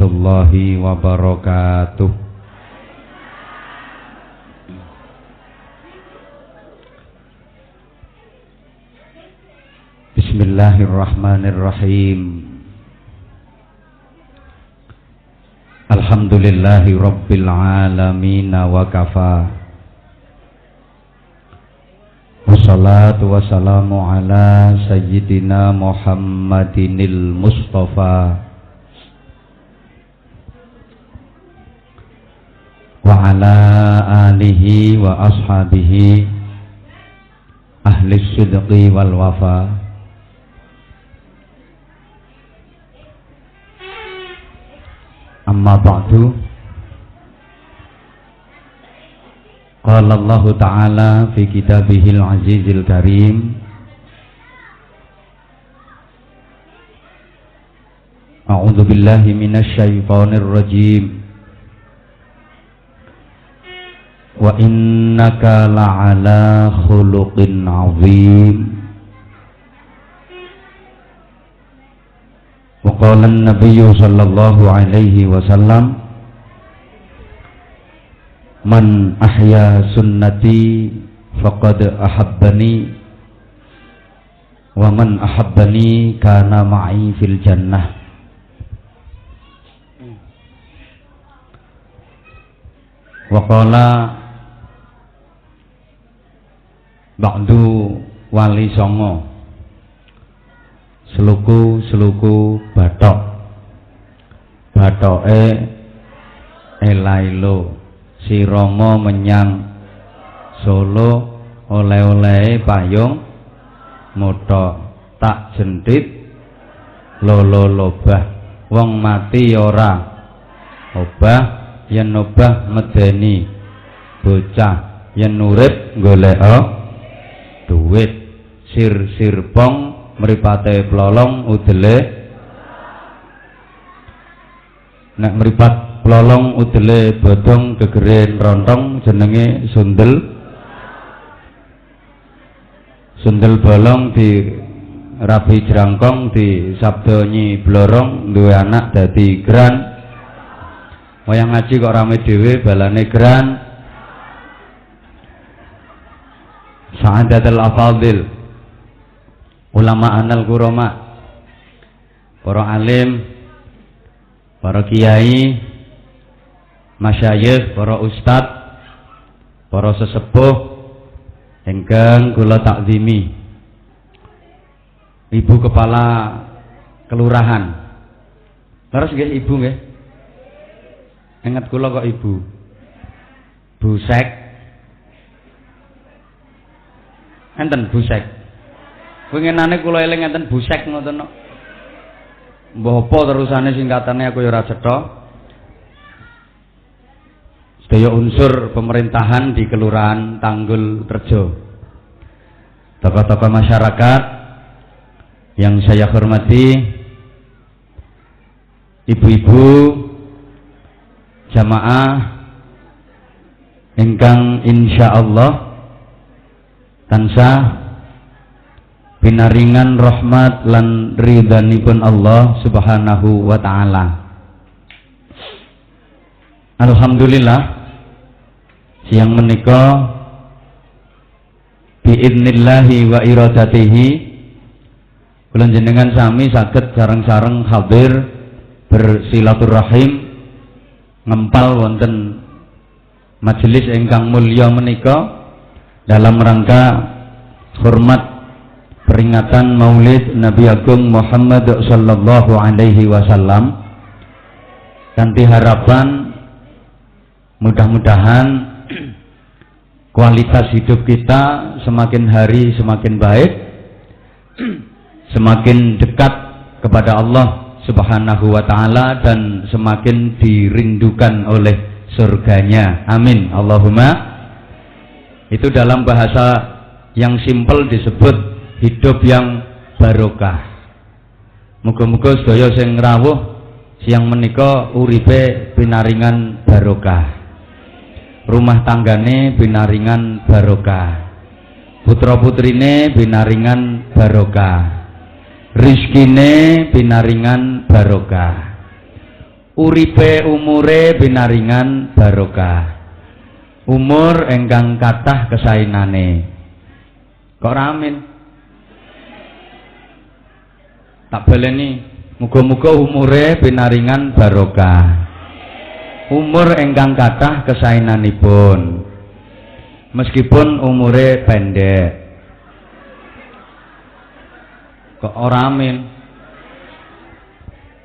warahmatullahi wabarakatuh. Bismillahirrahmanirrahim. Alhamdulillahi rabbil alamin wa kafa. Wassalatu wassalamu ala sayyidina Muhammadinil Mustafa wa ala alihi wa ashabihi ahli sidqi wal wafa. Amma ba'du. Qala Allah Ta'ala fi kitabihil azizil karim, A'udzu billahi minasy syaithanir rajim. Wa innaka la'ala khuluqin 'azim. Wa qala an-nabiyyu sallallahu alaihi wasallam, man ahya sunnati faqad ahabbani wa man ahabbani kana ma'i fil jannah. Wa qala ba'du wali songo, seluku batoke elailo si Romo menyang Solo, oleh-oleh payung moto tak jentit lolo lobah, wong mati ora obah, yen obah medeni bocah, yen urip golek duit, sir pong mripate plolong udele, nek mripat plolong udele bodong gegere rontong jenenge sundel bolong, di rabi jerangkong, di sabdonyi blorong, duwe anak dadi gran, wayang ngaji kok rame dhewe balane gran. Sa'adatul afadil ulama anal kurama, para alim, para kiai, masyayikh, para ustad, para sesepuh ingkang kula takzimi, ibu kepala kelurahan. Terus nggih ibu nggih. Ingat kula kok ibu. Busek. Enten busek. Pengenane kula eling enten busek ngoten kok. Mbah apa terusane singkatane aku ya ora cetha. Sedaya unsur pemerintahan di Kelurahan Tanggul Rejo, tokoh-tokoh masyarakat yang saya hormati, ibu-ibu, jamaah ingkang insyaallah tansah pinaringan rahmat lan ridhanipun Allah Subhanahu wa taala. Alhamdulillah siang menika biidnillahi wa iradatihi kula jenengan sami saged sareng-sareng hadir bersilaturahim ngempal wonten majelis ingkang mulya menika dalam rangka hormat peringatan Maulid Nabi Agung Muhammad sallallahu alaihi wasallam, kanthi harapan mudah-mudahan kualitas hidup kita semakin hari semakin baik, semakin dekat kepada Allah Subhanahu wa taala dan semakin dirindukan oleh surganya. Amin. Allahumma. Itu dalam bahasa yang simpel disebut hidup yang barokah. Muga-muga sedaya sing rawuh siang menika uripe pinaringan barokah. Rumah tanggane pinaringan barokah. Putra-putrine pinaringan barokah. Rizkine pinaringan barokah. uripe umure binaringan barokah. Umur engkang kathah kesainane. Kok ramin? Tak baleni, muga-muga umure binaringan barokah. Umur engkang kathah kesainanipun. Meskipun umure pendek. Kok ora amin?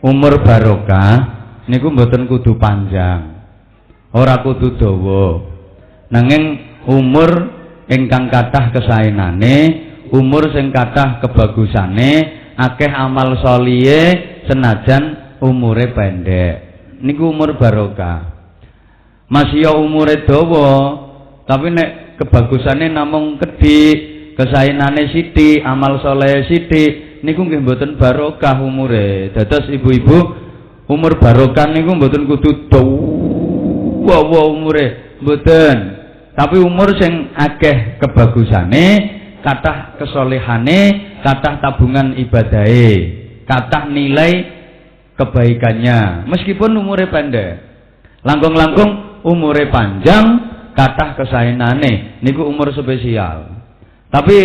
Umur barokah niku mboten kudu panjang. Ora kudu dawa. Nanging umur ingkang kathah kesaenane, umur sing kathah kebagusane, akeh amal sholihe senajan umure pendek. Niku umur barokah. Masih ya umure dawa, tapi nek kebagusane namung kedhik, kesaenane sithik, amal saleh sithik, niku nggih mboten barokah umure. Dados ibu-ibu, umur barokah niku mboten kudu dawa umure, mboten. Tapi umur sing akeh kebagusane, kathah kesolehane, kathah tabungan ibadahe, kathah nilai kebaikannya. Meskipun umure pendek, langkung-langkung umure panjang, kathah kesaenane, niku umur spesial. Tapi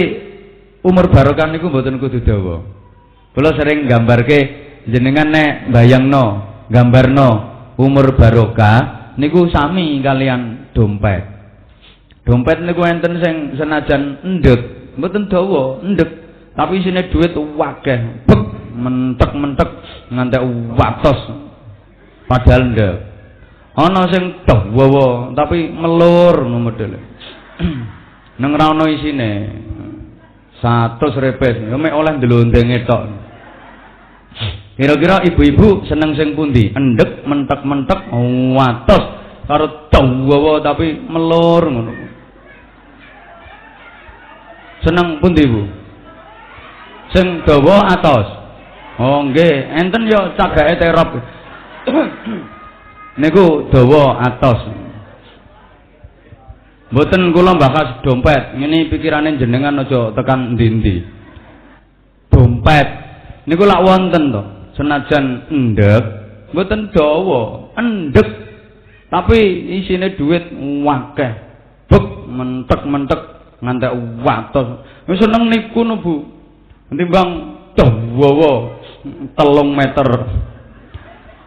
umur barokah niku mboten kudu dawa. Kula sering nggambarke jenengan nek bayangno, gambarno umur barokah niku sami kalian dompet. Dompet niku enten sing senajan endhek, mboten dawa, endhek, tapi isine dhuwit akeh, bek mentek-mentek ngantek watos. Padahal ndek. Ana sing dawa tapi melur ngono modele. Nang ra ono isine. 100 repes, mek oleh ndelondenge tok. Kira-kira ibu-ibu seneng sing pundi? Endhek, mentek-mentek, watos karo dawa tapi melur ngono. Seneng pundi Bu? Sing dawa atos. Oh nggih, enten yo cagake terop. Niku dawa atos. Mboten kula bahas dompet, ngene pikirane jenengan aja tekan endi-endi. Dompet niku lak wonten to, senajan endhek, mboten dawa, endhek. Tapi isine dhuwit akeh. Bek mentek-mentek ngantek watos. Wis seneng niku no Bu. Timbang dawa 3 meter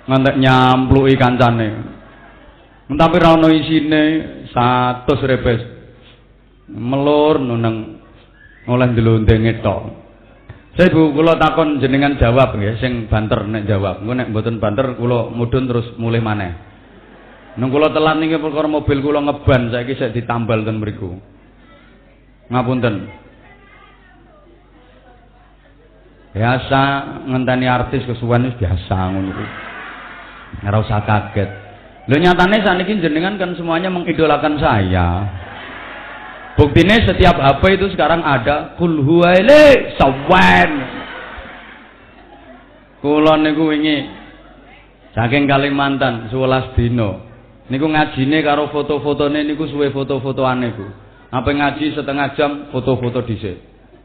ngantek nyampluki kancane. Tapi ra ono isine 100 repes. Melur nang oleh ndelondenge tok. Saya Bu kula takon jenengan jawab nggih sing banter nek jawab. Engko nek mboten banter kula mudhun terus mulih maneh. Nang kula telat niki perkara mobil kula ngeban saiki sik ditambal ten mriku. Ngapunten. Biasa ngenteni artis kesuwen wis biasa ngono kuwi. Ora usah kaget. Lho nyatane saniki jenengan kan semuanya mengidolakan saya. Buktinya setiap HP itu sekarang ada kul huwaile sawan. Kula niku wingi saking Kalimantan 11 dina. Niku ngajine karo foto-fotone niku suwe foto-fotoane Bu. Apa ngaji setengah jam foto-foto dhisik.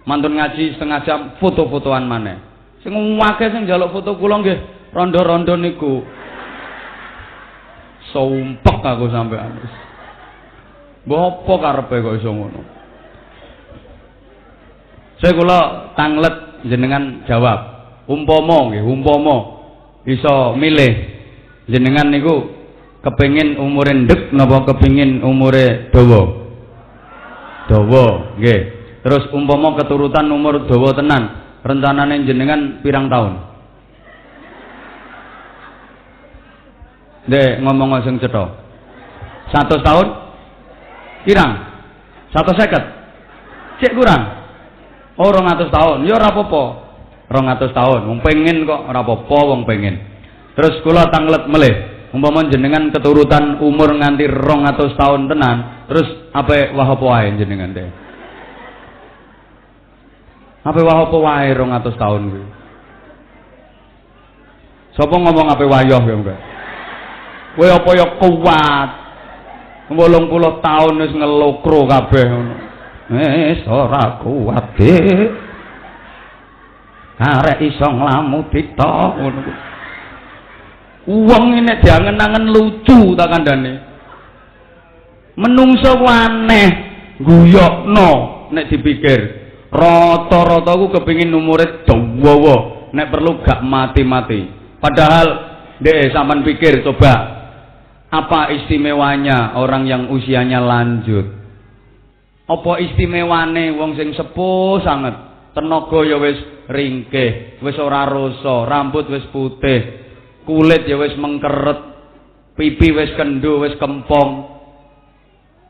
Mantun ngaji setengah jam foto-fotoan maneh. Sing akeh sing njaluk foto kula nggih rondo-rondo niku. Sumpek aku sampean. Mbah apa karepe kok iso ngono? Saya kula tanglet jenengan jawab. Umpama nggih, umpama iso milih jenengan niku kepengin umure ndek napa kepengin umure dawa? Dawa, nggih. Terus umpama keturutan umur dawa tenan, rencanane jenengan pirang tahun? Dek ngomong sing cetha. 100 tahun? Kirang? 150? Cek kurang? Oh 200 tahun. Ya ora apa-apa. 200 tahun. Wong pengen kok ora apa-apa wong pengen. Terus kula tanglet melih. Umpama jenengan keturutan umur nganti 200 tahun tenan, terus apa wah apa wae jenengan teh? Apa wah apa wae 200 tahun kuwi? Sapa ngomong apa wayoh ya mbak? Kowe apa ya kuat? 80 tahun wis ngelokro kabeh ngono. Wis ora kuat dik. Arek iso nglamudi tok ngono. Wong ini diangen-angen lucu tak kandhane. Menungso aneh guyokno nek dipikir. Rata-rata ku kepengin umure dawa, nek perlu gak mati-mati. Padahal sampean pikir coba, apa istimewanya orang yang usianya lanjut? Apa istimewane wong sing sepuh sanget? Tenaga ya wis ringkih, wis ora rasa, rambut wis putih, kulit ya wis mengkeret, pipi wis kendho, wis kempong.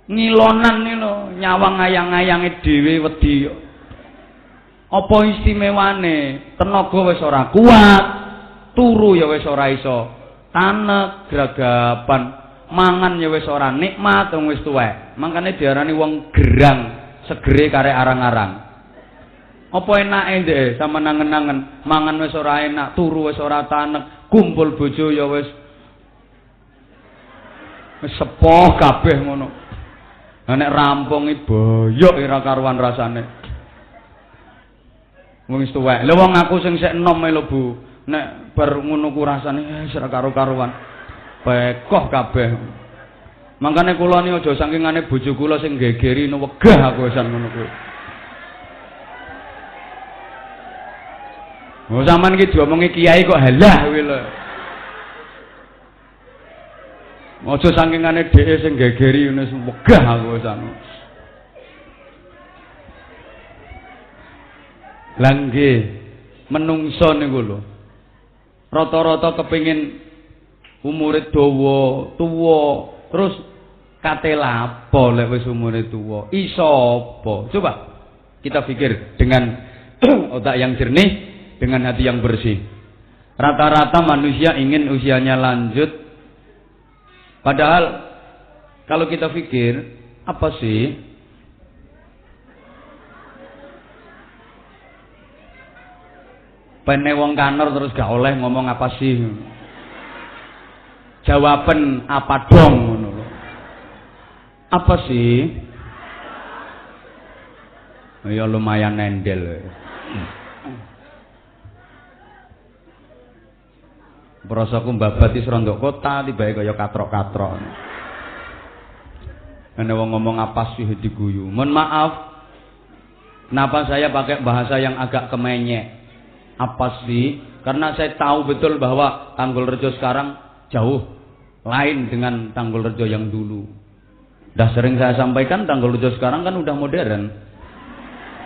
Ngilonan iki lho, nyawang ayang-ayange dhewe wedi. Apa istimewane? Tenaga wis ora kuat, turu ya wis ora iso tanek gragapan, mangan ya wis ora nikmat wong wis tuwek. Mangkane diarani wong gerang, segere karek arang-arang. Apa enake ndek sama nangen-nangen, mangan wis ora enak, turu wis ora tanek, kumpul bojo ya wis sepoh kabeh ngono. Nek rampung iki boyok ora karuan rasane. Wong wis tuwek. Lha wong aku sing sik enom lho Bu. Nek bar ngono ku rasane ora karo-karuan. Bekoh kabeh. Mangkane kula ni aja sakingane bojo kula sing gegeri no wegah aku wisan ngono kuwi. Oh sampean iki diomongi kiai kok halah kuwi lho. Aja sakingane dheke sing gegeri wis wegah aku wisan. Langge menungso niku lho. Rata-rata kepengin umure dawa, tuwa, terus kate lapo lek wis umure tuwa. Iso apa? Coba kita pikir dengan otak yang jernih, dengan hati yang bersih. Rata-rata manusia ingin usianya lanjut. Padahal kalau kita pikir, apa sih? Pene wong kanor terus gak oleh ngomong apa sih? Jawaban apa dong ngono lho. Apa sih? Ya lumayan nendel. Prasaku mbabati serondok kota tibae kaya katrok-katrok. Ene wong ngomong apa sih diguyu. Mohon maaf. Kenapa saya pakai bahasa yang agak kemenyek? Apa sih? Karena saya tahu betul bahwa Tanggulrejo sekarang jauh lain dengan Tanggulrejo yang dulu. Dah sering saya sampaikan Tanggulrejo sekarang kan udah modern.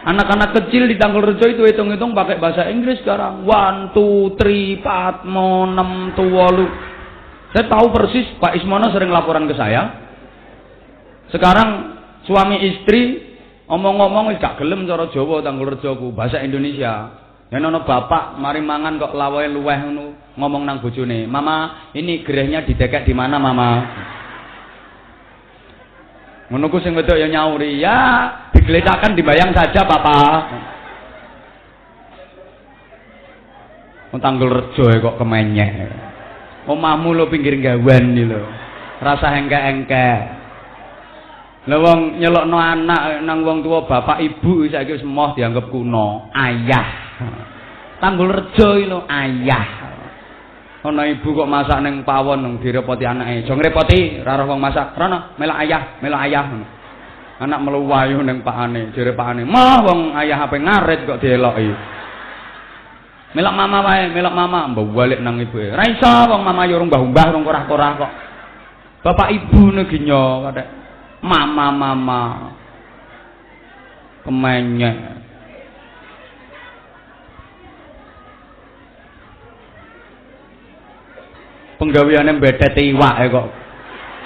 Anak-anak kecil di Tanggulrejo itu hitung-hitung pakai bahasa Inggris sekarang. 1, 2, 3, 4, 5, 6, 7. Saya tahu persis Pak Ismono sering laporan ke saya. Sekarang suami istri omong-omong wis gak gelem cara Jawa Tanggulrejoku, bahasa Indonesia. Ya nono bapak mari mangan kok lawae luweh ngono ngomong nang bojone, "Mama, ini gerehnya didekek di mana, Mama?" Ngono ku sing wedok ya nyauri, "Ya, digeletakkan dibayang saja, Papa." Tanggulrejo kok kemenyek. Omahmu lo pinggir gawan iki lho. Rasa engkek-engkek. Lah wong nyelokno anak nang wong tua bapak ibu saiki wis emoh dianggap kuno, ayah. Tanggulrejo iki lho ayah. Ana ibu kok masak ning pawon nang direpoti anake. Aja ngrepoti, ora roh wong masak. Rono melok ayah, melok ayah. Anak meluwayu ning pakane, jere pakane. Mah wong ayah ape ngarit kok dieloki. Melok mama wae, melok mama, mbah balik nang ibuke. Ora iso wong mama yo urung mbah-mbah, urung korah-korah kok. Bapak ibu neginyo kathek. Mama. Kemenyek. Penggaweane mbetet iwake kok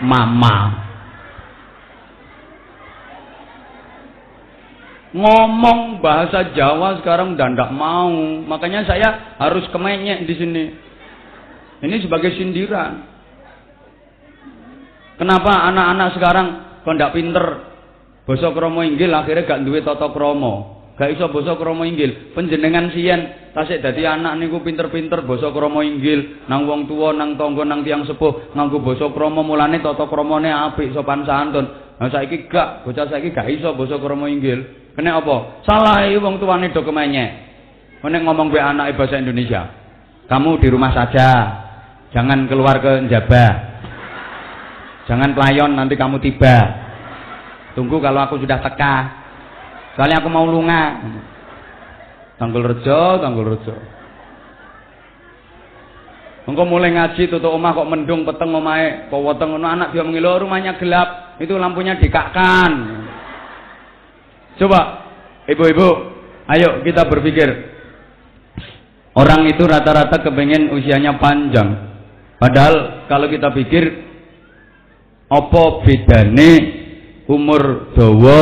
mama. Ngomong bahasa Jawa sekarang udah ndak mau. Makanya saya harus kemenyek di sini. Ini sebagai sindiran. Kenapa anak-anak sekarang kok ndak pinter basa krama inggil akhirnya gak duwe tata krama. Gak iso basa krama inggil. Panjenengan siyen tasik dadi anak niku pinter-pinter basa krama inggil, nang wong tuwa, nang tangga, nang tiyang sepuh nganggo basa krama mulane tata kramane apik, sopan santun. Nah saiki gak, bocah saiki gak iso basa krama inggil. Kene apa? Salah wong tuane do kemenyek. Nek ngomong mbek anake bahasa Indonesia. Kamu di rumah saja. Jangan keluar ke Njabah. Jangan pelayon nanti kamu tiba. Tunggu kalau aku sudah teka. Soalnya aku mau lunga. Tanggulrejo. Engko mulai ngaji tutup omah kok mendung peteng omahe, kok weteng ngono anak dia mengilo rumahnya gelap, itu lampunya dikakkan. Coba ibu-ibu, ayo kita berpikir. Orang itu rata-rata kepengen usianya panjang. Padahal kalau kita pikir apa bedane umur dawa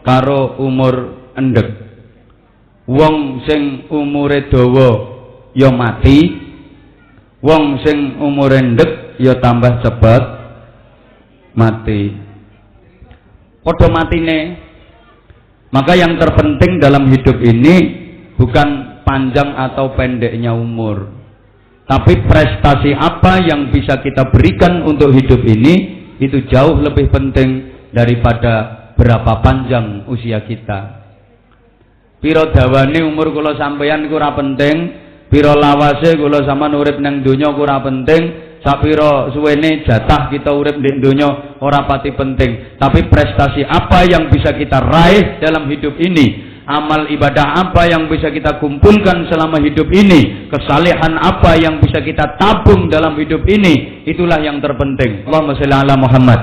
karo umur endek. Wong sing umure dawa ya mati. Wong sing umure ndek ya tambah cepet mati. Padha matine. Maka yang terpenting dalam hidup ini bukan panjang atau pendeknya umur, tapi prestasi apa yang bisa kita berikan untuk hidup ini itu jauh lebih penting daripada berapa panjang usia kita. Piro dawane umur kula sampeyan iku ora penting. Piro lawase kula sampean urip nang donya ora penting, sapiro suwene jatah kita urip di donya ora pati penting, tapi prestasi apa yang bisa kita raih dalam hidup ini, amal ibadah apa yang bisa kita kumpulkan selama hidup ini, kesalehan apa yang bisa kita tabung dalam hidup ini, itulah yang terpenting. Allahumma sholli ala Muhammad.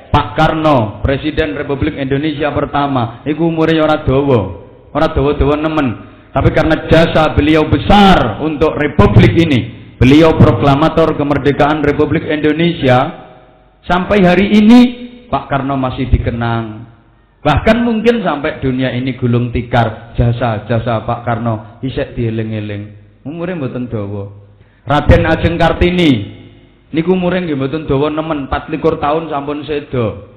Pak Karno, Presiden Republik Indonesia pertama, iku umure ora dawa nemen. Tapi karena jasa beliau besar untuk Republik ini, beliau proklamator kemerdekaan Republik Indonesia, sampai hari ini Pak Karno masih dikenang. Bahkan mungkin sampai dunia ini gulung tikar jasa-jasa Pak Karno isek dieling-eling. Umure mboten dawa. Raden Ajeng Kartini niku umure nggih mboten dawa nemen, 24 tahun sampun sedo.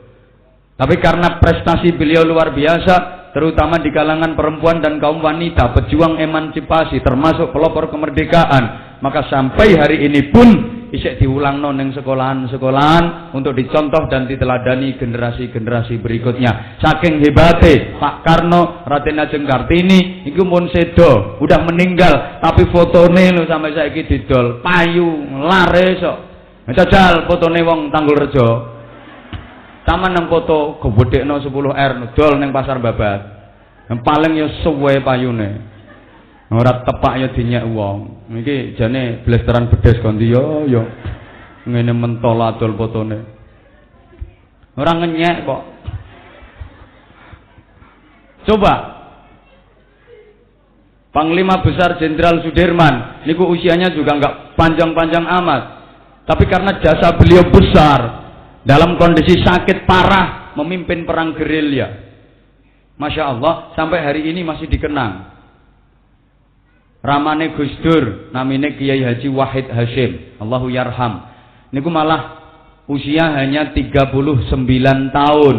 Tapi karena prestasi beliau luar biasa, terutama di kalangan perempuan dan kaum wanita, pejuang emansipasi, termasuk pelopor kemerdekaan, maka sampai hari ini pun isek diulangno ning sekolahan-sekolahan untuk dicontoh dan diteladani generasi-generasi berikutnya. Saking hebate Pak Karno, Raden Ajeng Kartini iku mun sedo, udah meninggal, tapi fotone lho sampai saiki didol, payu, lare sok. Jajal fotone wong Tanggulrejo. Taman nang foto gobedekno 10R dol ning pasar babat. Yang paling ya suwe payune. Ora tepak ya dinyek wong. Iki jane blesteran bedes ganti yo. Ngene mentol adol fotone. Ora ngenyek kok. Coba Panglima Besar Jenderal Sudirman niku usianya juga enggak panjang-panjang amat. Tapi karena jasa beliau besar, dalam kondisi sakit parah memimpin perang gerilya, Masya Allah sampai hari ini masih dikenang. Ramane Gus Dur namine Kiai Haji Wahid Hasyim, Allahu yarham. Niku malah usia hanya 39 tahun,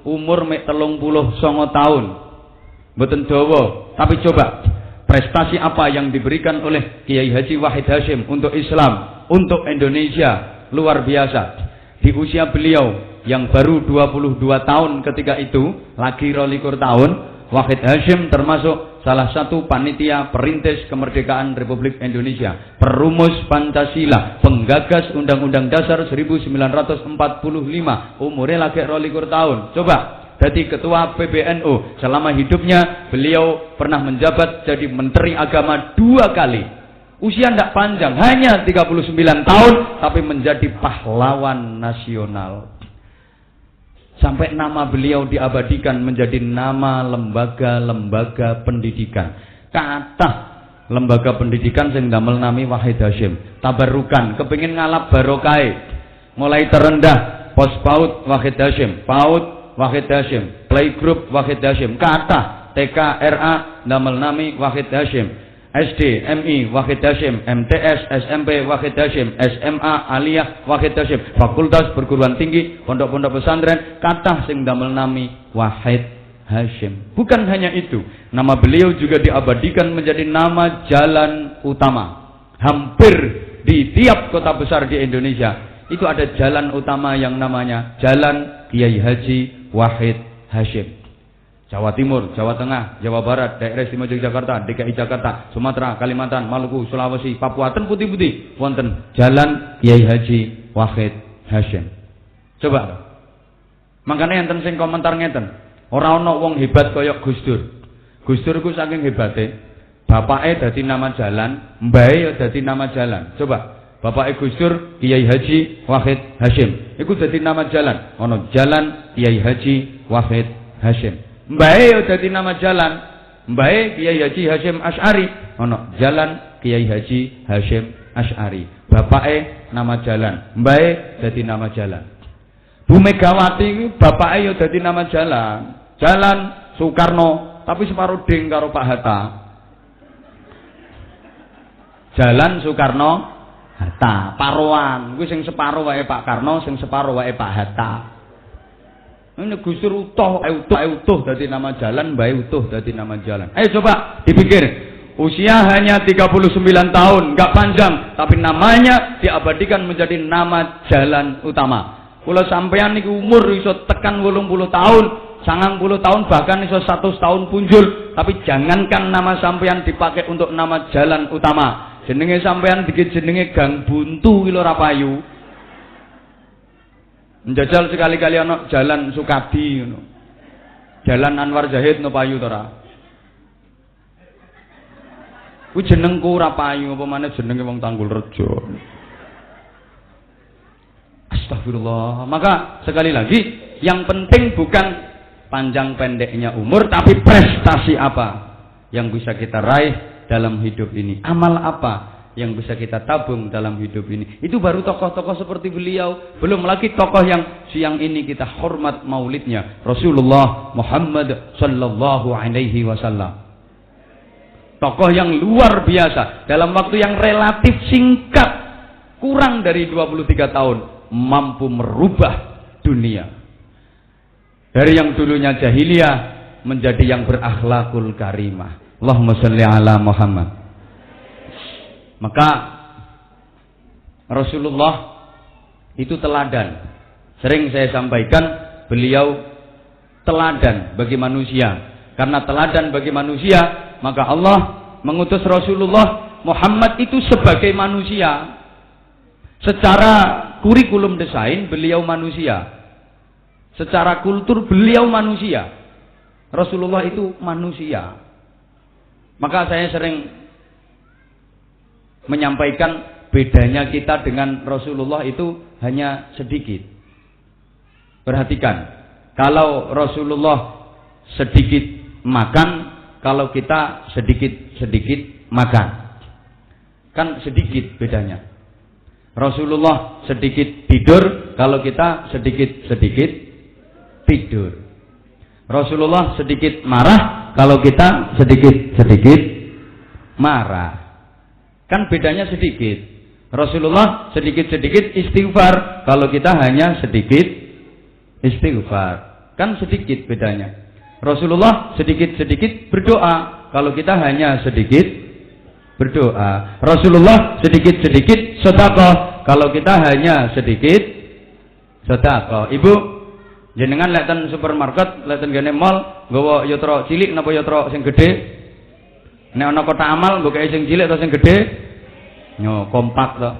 umur mek 39 tahun. Mboten dawa, tapi coba prestasi apa yang diberikan oleh Kiai Haji Wahid Hasyim untuk Islam, untuk Indonesia, luar biasa. Di usia beliau yang baru 22 tahun ketika itu, lagi 22 tahun, Wahid Hasyim termasuk salah satu panitia perintis kemerdekaan Republik Indonesia, perumus Pancasila, penggagas Undang-Undang Dasar 1945, umurnya lagi 22 tahun. Coba, jadi ketua PBNU, selama hidupnya beliau pernah menjabat jadi Menteri Agama 2 kali. Usia tidak panjang, hanya 39 tahun, tapi menjadi pahlawan nasional. Sampai nama beliau diabadikan menjadi nama lembaga-lembaga pendidikan. Kata lembaga pendidikan sing damel nami Wahid Hasyim. Tabarukan, kepingin ngalap barokai. Mulai terendah, pos PAUD Wahid Hasyim, PAUD Wahid Hasyim, Playgroup Wahid Hasyim. Kata TK RA damel nami Wahid Hasyim. SD, MI, Wahid Hasyim, MTS, SMP, Wahid Hasyim, SMA, Aliyah, Wahid Hasyim, Fakultas Perguruan Tinggi, Pondok-pondok pesantren, kathah sing damel nami Wahid Hasyim. Bukan hanya itu, nama beliau juga diabadikan menjadi nama jalan utama. Hampir di tiap kota besar di Indonesia itu ada jalan utama yang namanya Jalan Kiai Haji Wahid Hasyim. Jawa Timur, Jawa Tengah, Jawa Barat, daerah istimewa Yogyakarta, DKI Jakarta, Sumatera, Kalimantan, Maluku, Sulawesi, Papua, ten putih-putih wonten Jalan Kiai Haji Wahid Hasyim. Coba. Makanya enten sing komentar ngeten, ora ana wong hebat kaya Gus Dur. Gus Dur ku saking hebate, bapake dadi nama jalan, mbae ya dadi nama jalan. Coba. Bapake Gus Dur Kiai Haji Wahid Hasyim. Iku dadi nama jalan. Ana Jalan Kiai Haji Wahid Hasyim. Mbae ya dadi nama jalan. Mbae Kiai Haji Hasyim Asy'ari. Ana Jalan Kiai Haji Hasyim Asy'ari. Bapake nama jalan. Mbae dadi nama jalan. Bu Megawati iki bapake ya dadi nama jalan. Jalan Soekarno, tapi separuh ding karo Pak Hatta. Jalan Soekarno Hatta, Paroan, kuwi sing separo wae Pak Karno, sing separo wae Pak Hatta. Ini Gus Dur utuh dadi nama jalan, bae utuh dadi nama jalan. Ayo coba dipikir. Usia hanya 39 tahun, enggak panjang, tapi namanya diabadikan menjadi nama jalan utama. Kula sampeyan niku umur iso tekan 80 tahun, 90 tahun, bahkan iso 100 tahun punjul, tapi jangankan nama sampeyan dipakai untuk nama jalan utama. Jenenge sampean dikit jenenge Gang Buntu ki lho ora payu. Njajal sekali-kali ana Jalan Sukadi ngono. Jalan Anwar Zahid no payu to ora. Kuwi jenengku ora payu apa maneh jenenge wong Tanggulrejo. Astagfirullah. Maka sekali lagi yang penting bukan panjang pendeknya umur, tapi prestasi apa yang bisa kita raih dalam hidup ini, amal apa yang bisa kita tabung dalam hidup ini. Itu baru tokoh-tokoh seperti beliau. Belum lagi tokoh yang siang ini kita hormat maulidnya, Rasulullah Muhammad sallallahu alaihi wasallam. Tokoh yang luar biasa dalam waktu yang relatif singkat, kurang dari 23 tahun, mampu merubah dunia. Dari yang dulunya jahiliyah menjadi yang berakhlakul karimah. Allahumma sholli ala Muhammad. Maka Rasulullah itu teladan. Sering saya sampaikan, beliau teladan bagi manusia. Karena teladan bagi manusia, maka Allah mengutus Rasulullah Muhammad itu sebagai manusia. Secara kurikulum desain beliau manusia. Secara kultur beliau manusia. Rasulullah itu manusia. Maka saya sering menyampaikan bedanya kita dengan Rasulullah itu hanya sedikit. Perhatikan, kalau Rasulullah sedikit makan, kalau kita sedikit makan. Kan sedikit bedanya. Rasulullah sedikit tidur, kalau kita sedikit tidur. Rasulullah sedikit marah, kalau kita sedikit marah. Kan bedanya sedikit. Rasulullah sedikit istighfar, kalau kita hanya sedikit istighfar. Kan sedikit bedanya. Rasulullah sedikit berdoa, kalau kita hanya sedikit berdoa. Rasulullah sedikit sedekah, kalau kita hanya sedikit sedekah. Ibu, jenengan lek ten supermarket, lek ten gene mall, nggawa yatra cilik napa yatra sing gedhe? Nek ana kotak amal, mbok sing cilik atau sing gedhe? Yo, kompak to.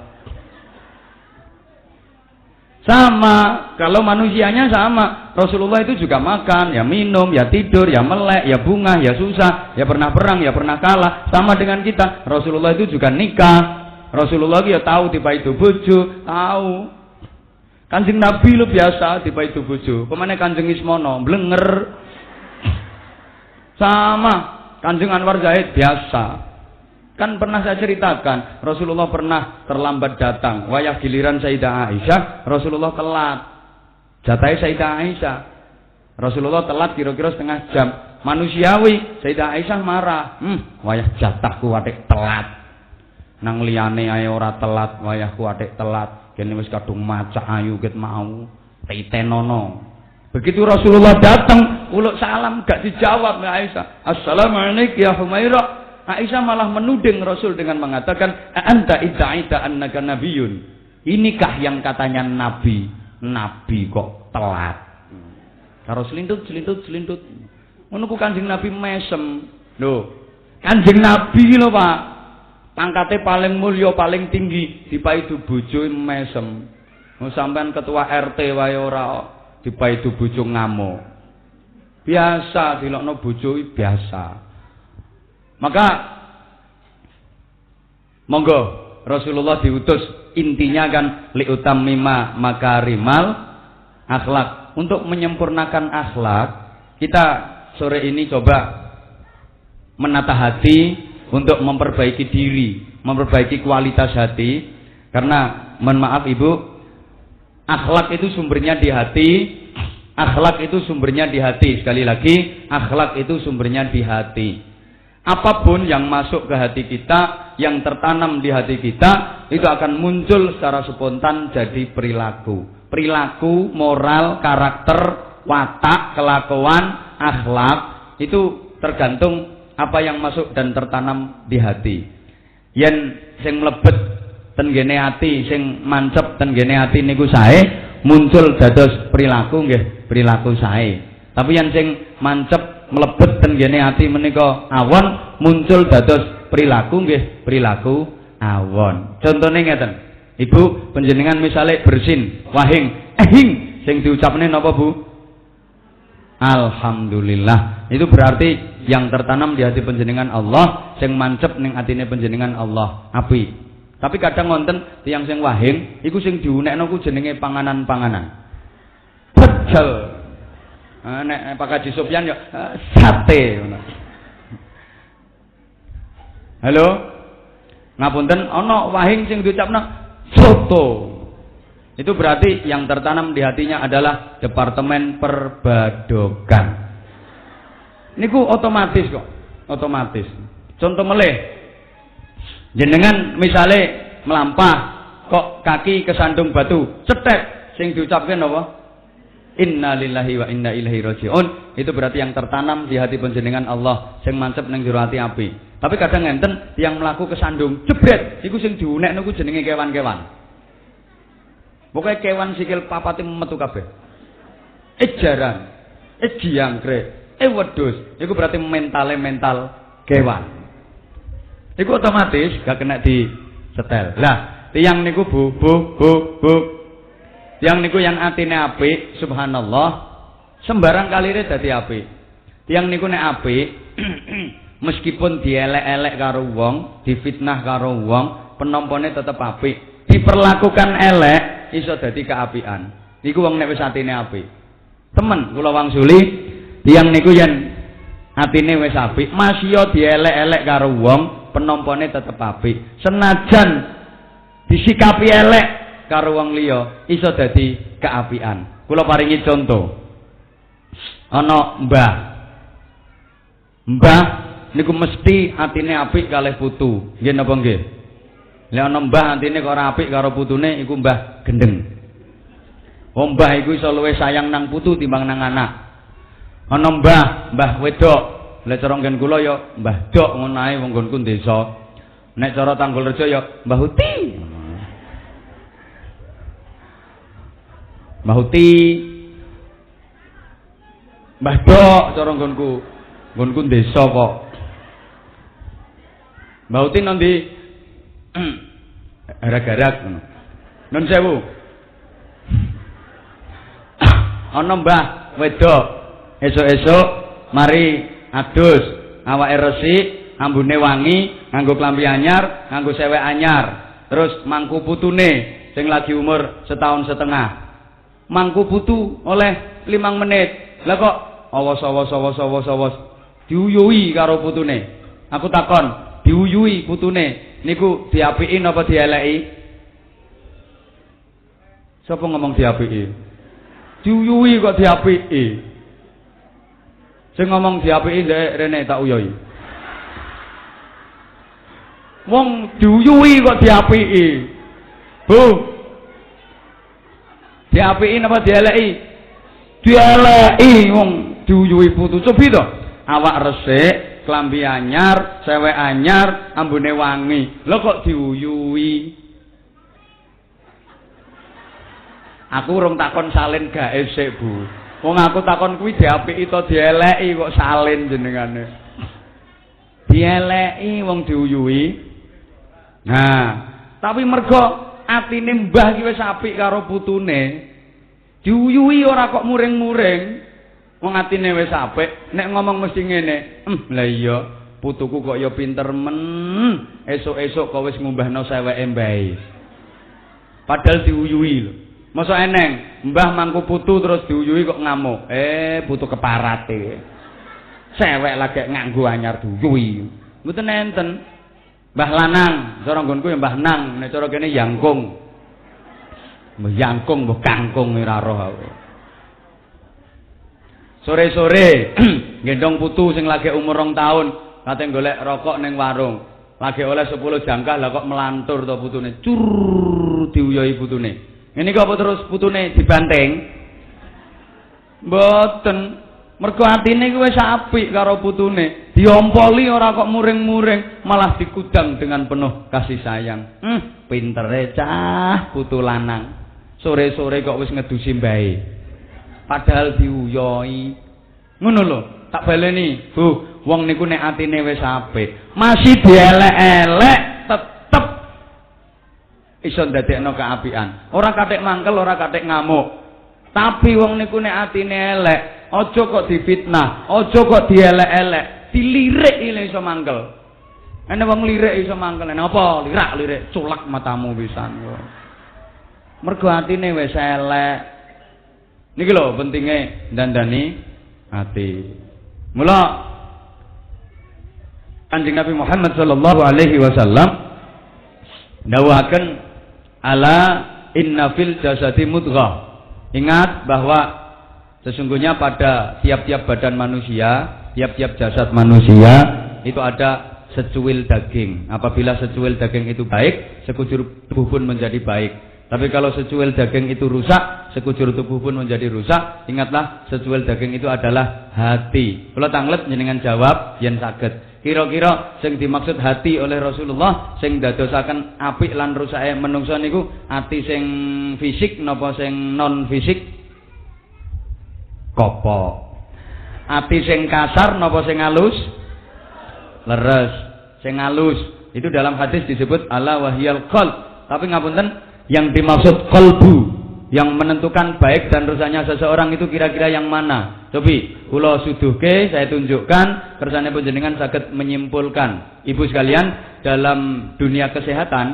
Sama, kalau manusianya sama. Rasulullah itu juga makan, ya minum, ya tidur, ya melek, ya bunga, ya susah, ya pernah perang, ya pernah kalah. Sama dengan kita. Rasulullah itu juga nikah. Rasulullah ya tahu tiba itu bojo, tahu. Kanjeng Nabi lu biasa tiba itu bojo. Pemane Kanjeng Ismono blenger. Sama, Kanjeng Anwar Zahid biasa. Kan pernah saya ceritakan, Rasulullah pernah terlambat datang. Wayah giliran Sayyidah Aisyah, Rasulullah telat. Jatahe Sayyidah Aisyah. Rasulullah telat kira-kira setengah jam. Manusiawi, Sayyidah Aisyah marah. Wayah jatahku atik telat. Nang liyane ae ora telat, wayahku atik telat. Kene wis kadung macak ayu ket mau. Titenono. Begitu Rasulullah datang, uluk salam gak dijawab ya Aisyah. Assalamualaikum ya Humairah. Aisyah malah menuding Rasul dengan mengatakan, anta idda'ita annaka nabiyyun. Inikah yang katanya nabi? Nabi kok telat. Karo selintut. Ngono ku Kanjeng Nabi mesem. Lho, Kanjeng Nabi lho, Pak. Pangkate paling mulya, paling tinggi, dipaidu bojo mesem. Sampean ketua RT wae ora dipaidu bojo ngamuk. Biasa dilokno bojo biasa. Maka monggo Rasulullah diutus intinya kan liutammima makarimal akhlak, untuk menyempurnakan akhlak. Kita sore ini coba menata hati untuk memperbaiki diri, memperbaiki kualitas hati. Karena mohon maaf Ibu, akhlak itu sumbernya di hati. Akhlak itu sumbernya di hati. Sekali lagi, akhlak itu sumbernya di hati. Apapun yang masuk ke hati kita, yang tertanam di hati kita, itu akan muncul secara spontan jadi perilaku. Perilaku, moral, karakter, watak, kelakuan, akhlak, itu tergantung apa yang masuk dan tertanam di hati. Yen sing mlebet ten gene ati, sing mancep ten gene ati niku sae, muncul dados perilaku nggih, perilaku sae. Tapi yang sing mancep mlebet ten gene ati menika awon, muncul dados perilaku nggih, perilaku awon. Contone ngeten. Ibu panjenengan misale bersin, wahing, ehing, sing diucapne napa Bu? Alhamdulillah. Itu berarti yang tertanam di hati panjenengan Allah, sing mancep ning atine panjenengan Allah. Api. Tapi kadang wonten tiyang sing wahing, iku sing diunekno ku jenenge panganan-panganan. Pecel. Nek Pak Haji Sofyan yo sate ngono. Halo. Ngapunten ana wahing sing diucapno soto. Itu berarti yang tertanam di hatinya adalah departemen perbadokan. Niku otomatis kok, otomatis. Contoh meleh, jenengan misale melampah kok kaki kesandung batu, cetek, sing diucapkan apa? Inna lillahi wa inna ilaihi raji'un. Itu berarti yang tertanam di hati panjenengan Allah, sing mancep ning jero ati api. Tapi kadang ngenten yang mlaku kesandung jebret, iku sing diunekno ku jenenge kewan-kewan. Pokoknya kewan sikil papati metu kabeh. Jarang, jangkrik, wedhus. Iku berarti mental kewan. Iku otomatis gak kena di setel. Lah, tiyang niku bu. Tiyang niku yang atine apik, subhanallah, sembarang kalire dadi apik. Tiyang niku nek apik, meskipun dielek-elek karo wong, difitnah karo wong, penompone tetep apik. Diperlakukan elek iso dadi keapian. Niku wong nek wis atine apik. Temen kula wangsuli, tiyang niku yen atine wis apik, masya dielek-elek karo wong, penompone tetep apik. Senajan disikapi elek karo wong liya, iso dadi keapian. Kula paringi contoh. Ana mbah niku mesti atine apik kalih putu. Nggih napa nggih? Lek ana mbah atine kok ora apik karo putune, iku mbah gendeng. Wong mbah iku iso luwih sayang nang putu timbang nang anak. Ana mbah wedok. Lek cara nggen kula ya mbah dok ngono ae wong nggonku desa. Nek cara Tanggulrejo ya Mbah Huti. Mbah Huti. Mbah dok cara nggonku desa kok. Mbah Huti nanti garak-garak ngono. Nun sewu. Ana mbah wedok esuk-esuk mari adus awake resik, ambune wangi, nganggo klambi anyar, nganggo sewek anyar, terus mangku putune sing lagi umur setahun setengah. Mangku putu oleh 5 menit. Lah kok awas diuyui karo putune. Aku takon, diuyui putune niku diapiki napa dieleki? Sapa ngomong diapiki? Diuyui kok diapiki. Sing ngomong diapiki ndek rene tak uyoi. Wong diuyui kok diapiki. Bu. Diapiki napa dieleki? Dieleki wong diuyui putu. Cobi to. Awak resik, klambi anyar, sewek anyar, ambune wangi. Lho kok diuyui? Aku urung takon salin gaib sik, Bu. Wong aku takon kuwi diapiki to dieleki kok salin jenengane. Dieleki wong diuyuhi. Nah, tapi mergo atine mbah ki wis apik karo putune. Diuyuhi ora kok muring-muring. Wong atine wis apik, nek ngomong mesti ngene. Lah iya, putuku kok ya pinter men. Esuk-esuk kok wis ngumbahno seweke mbahe. Padahal diuyuhi lho. Masa eneng, mbah mangku putu terus diuyuhi kok ngamuk. Putu keparate. Sewek lagi nganggo anyar diuyuhi. Mboten enten. Mbah lanang, cara nggonku ya mbah nang, nek cara kene yangkung. Mbah yangkung, mbah kangkung ora roh aku. Sore-sore gendong putu sing lagi umur 2 tahun, kate golek rokok ning warung. Lagi oleh 10 jangkah lah kok melantur to putune. Cur diuyohi putune. Ngene kok apa terus putune dibanting? Mboten. Mergo atine kuwi wis apik karo putune. Diompoli ora kok muring-muring, malah dikudang dengan penuh kasih sayang. Pintere cah putu lanang. Sore-sore kok wis ngedusi mbahe. Padahal diuyohi. Ngono lho, tak baleni. Bu, wong niku nek atine wis apik, masih dielek-elek tetep iso ndadekno kaapian. Ora kathek mangkel, ora kathek ngamuk. Tapi wong niku nek atine elek, aja kok difitnah, aja kok dielek-elek, dilirik ile iso mangkel. Ana wong lirik iso mangkel. Napa? Lirak-lirik culak matamu pisan kok. Mergo atine wis elek. Niki lho pentinge ndandani ati. Mula Kanjeng Nabi Muhammad sallallahu alaihi wasallam dawuhaken ala inna fil jasadi mudghah. Ingat bahwa sesungguhnya pada tiap-tiap badan manusia, tiap-tiap jasad manusia itu ada secuil daging. Apabila secuil daging itu baik, sekujur tubuh pun menjadi baik. Tapi kalau secuil daging itu rusak, sekujur tubuh pun menjadi rusak. Ingatlah, secuil daging itu adalah hati. Kalau tanglet jenengan jawab yen saged. Kira-kira sing dimaksud hati oleh Rasulullah sing dadosaken apik lan rusake menungso niku ati sing fisik napa sing non fisik? Kopok. Ati sing kasar napa sing halus? Leres. Sing halus. Itu dalam hadis disebut ala wahyal qalb. Tapi ngapunten, yang dimaksud kolbu yang menentukan baik dan rusaknya seseorang itu kira-kira yang mana? Cobi, kula suduhke, saya tunjukkan, kersane panjenengan saged menyimpulkan. Ibu sekalian, dalam dunia kesehatan,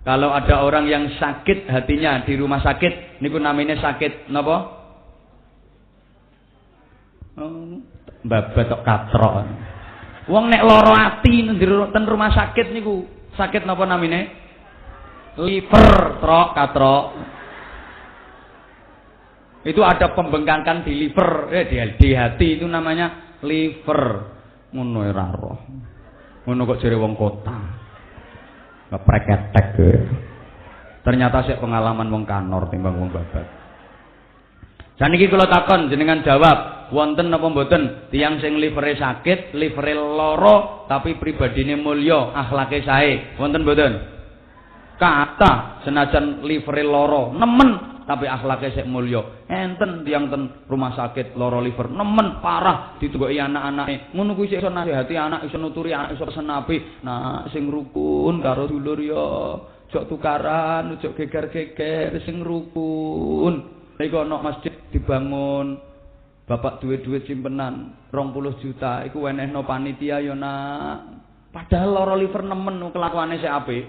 kalau ada orang yang sakit hatinya di rumah sakit, niku namanya sakit napa? Mbabet tok katrok. Wong nek lara ati ten rumah sakit niku, sakit napa namine? Liver trok katrok. Itu ada pembengkakan di liver, di hati itu namanya liver. Ngono ora roh. Ngono kok jere wong kota. Ngepreketek. Ternyata sik pengalaman wong kanor timbang wong babat. Saniki kula takon jenengan jawab, wonten napa mboten tiyang sing livere sakit, livere lara tapi pribadine mulya, akhlake sae. Wonten mboten? Kata senajan livere loro nemen tapi akhlake sik mulya. Enten tiyang ten rumah sakit loro liver nemen parah ditunggoki anak-anake. Ngono kuwi sik iso nasihati anak, iso nuturi anak, iso pesen apik. Nah, sing rukun karo dulur ya, ojo tukaran, ojo geger-geger, sing rukun. Iku ana masjid dibangun. Bapak duwe-duwe simpenan 20 juta iku wenehno panitia ya nak. Padahal loro liver nemen kelakuane sik apik.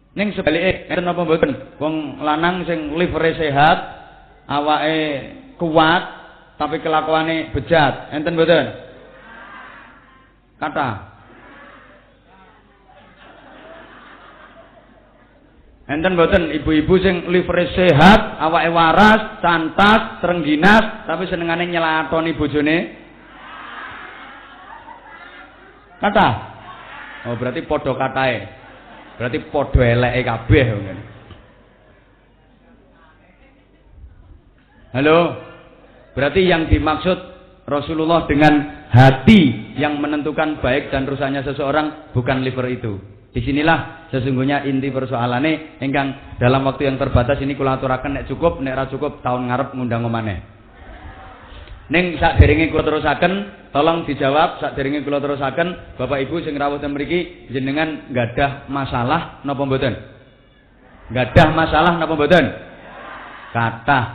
Ning sebalike enten apa mboten? Wong lanang sing livere sehat, awake kuat, tapi kelakuane bejat. Enten mboten? Kata. Enten mboten ibu-ibu sing livere sehat, awake waras, cantas, trengginas, tapi senengane nyelatoni bojone? Kata. Oh, berarti padha katae. Berarti podo eleke kabeh ngene. Halo. Berarti yang dimaksud Rasulullah dengan hati yang menentukan baik dan rusaknya seseorang bukan liver itu. Disinilah sesungguhnya inti persoalannya ingkang dalam waktu yang terbatas ini kula aturaken nek cukup, nek ra cukup tahun ngarep ngundang maneh. Ning sakderenge kula terusaken, tolong dijawab sakderenge kula terusaken, Bapak Ibu sing rawuh ten mriki jenengan gadah masalah napa mboten? Gadah masalah napa mboten? Kathah.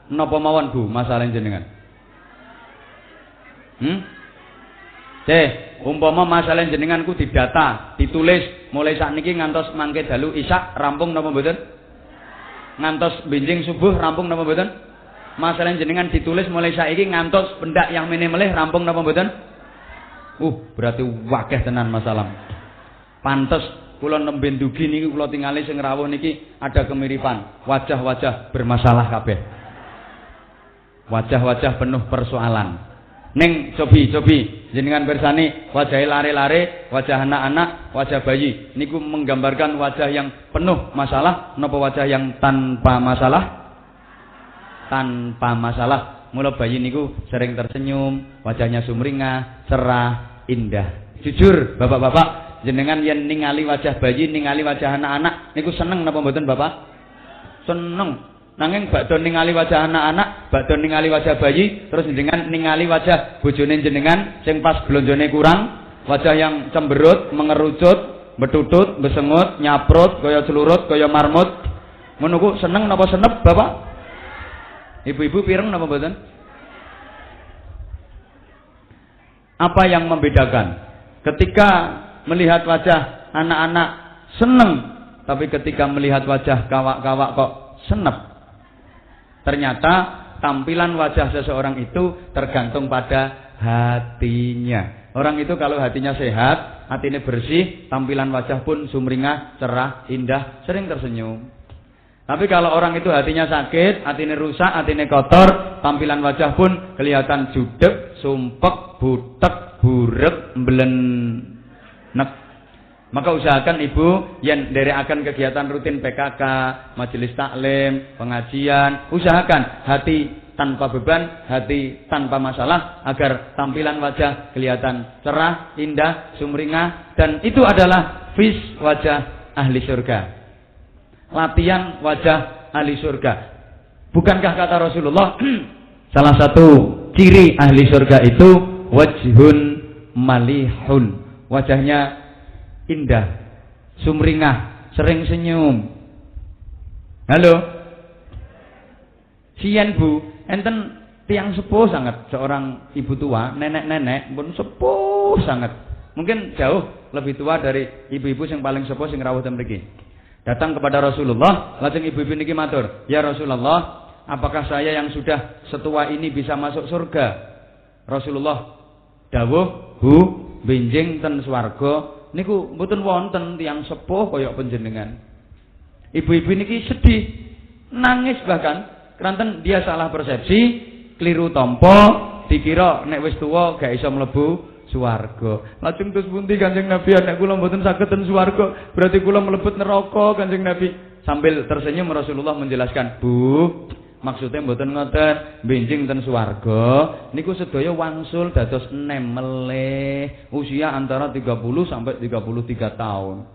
Napa mawon Bu masalah jenengan? Umpama masalah jenengan ku didata, ditulis mulai sakniki ngantos mangke dalu isya rampung napa mboten? Ngantos benjing subuh rampung napa mboten? Masalah jenengan ditulis mulai saiki ngantos pendak yang mene melih rampung napa mboten? Berarti wakeh tenan masalah. Pantes kula nembe ndugi niki kula tingali sing rawuh niki ada kemiripan, wajah-wajah bermasalah kabeh. Wajah-wajah penuh persoalan. Ning cobi jenengan bersani wajah lare-lare, wajah anak-anak, wajah bayi niku menggambarkan wajah yang penuh masalah napa wajah yang tanpa masalah? Tanpa masalah. Mula bayi niku sering tersenyum, wajahnya sumringah, cerah, indah. Jujur bapak-bapak, jenengan yen ningali wajah bayi, ningali wajah anak-anak niku seneng napa mboten Bapak? Seneng. Nanging badhe ningali wajah anak-anak, badhe ningali wajah bayi, terus jenengan ningali wajah bojone jenengan sing pas blonjone kurang, wajah yang cemberut, mengerucut, betutut, besengut, nyaprut, kaya celurut, kaya marmut. Ngono ku seneng napa senep, Bapak? Ibu-ibu pireng napa mboten? Apa yang membedakan? Ketika melihat wajah anak-anak seneng, tapi ketika melihat wajah kawak-kawak kok senep. Ternyata tampilan wajah seseorang itu tergantung pada hatinya. Orang itu kalau hatinya sehat, hatinya bersih, tampilan wajah pun sumringah, cerah, indah, sering tersenyum. Tapi kalau orang itu hatinya sakit, hatinya rusak, hatinya kotor, tampilan wajah pun kelihatan judek, sumpek, butek, burek, mblenek. Maka usahakan ibu yang akan kegiatan rutin PKK, majelis taklim, pengajian, usahakan hati tanpa beban, hati tanpa masalah agar tampilan wajah kelihatan cerah, indah, sumringah, dan itu adalah vis wajah ahli surga. Latihan wajah ahli surga. Bukankah kata Rasulullah salah satu ciri ahli surga itu wajhun malihun, wajahnya indah, sumringah, sering senyum. Halo, sian Bu, enten tiang sepuh sangat, seorang ibu tua, nenek-nenek pun sepuh sangat. Mungkin jauh lebih tua dari ibu-ibu yang paling sepuh sing rawuh ten mriki. Datang kepada Rasulullah, lajeng ibu-ibu niki matur, "Ya Rasulullah, apakah saya yang sudah setua ini bisa masuk surga?" Rasulullah dawuh, "Bu, benjing ten swarga niku mboten wonten tiyang sepuh kaya panjenengan." Ibu-ibu niki sedih, nangis bahkan keranten dia salah persepsi, keliru tampa, dikira nek wis tuwa gak iso mlebu swarga. Lajeng terus pundi Kanjeng Nabi, nek kula mboten saged ten swarga, berarti kula mlebet neraka Kanjeng Nabi. Sambil tersenyum Rasulullah menjelaskan, "Bu, maksudnya mboten ngoten, benjing ten swarga niku sedaya wangsul dados enem melih, usia antara 30 sampai 33 tahun.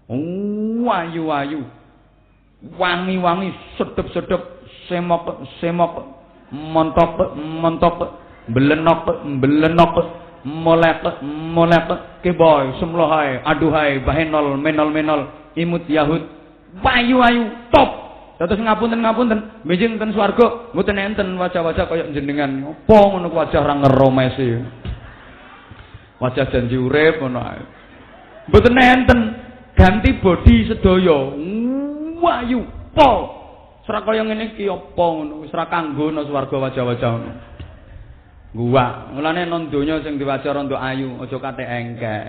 Ayu-ayu, wangi-wangi, sedep-sedep, semok-semok, montok-montok, belenok-belenok, molek-molek, keboy, semlohai, aduhai, bahenol, menol-menol, imut yahud, ayu-ayu, top. Terus ngapunten, benjing ten swarga mboten enten wajah-wajah kaya jenengan. Apa ngono wajah ra ngeromesi. Wajah janji urip ngono ae. Mboten enten, ganti bodi sedaya. Wayu, pol. Sira kaya ngene iki apa ngono, wis ra kanggo nang swarga wajah-wajah ngono. Gua, mulane nang donya sing diwajah rondo ayu, aja kate engkek.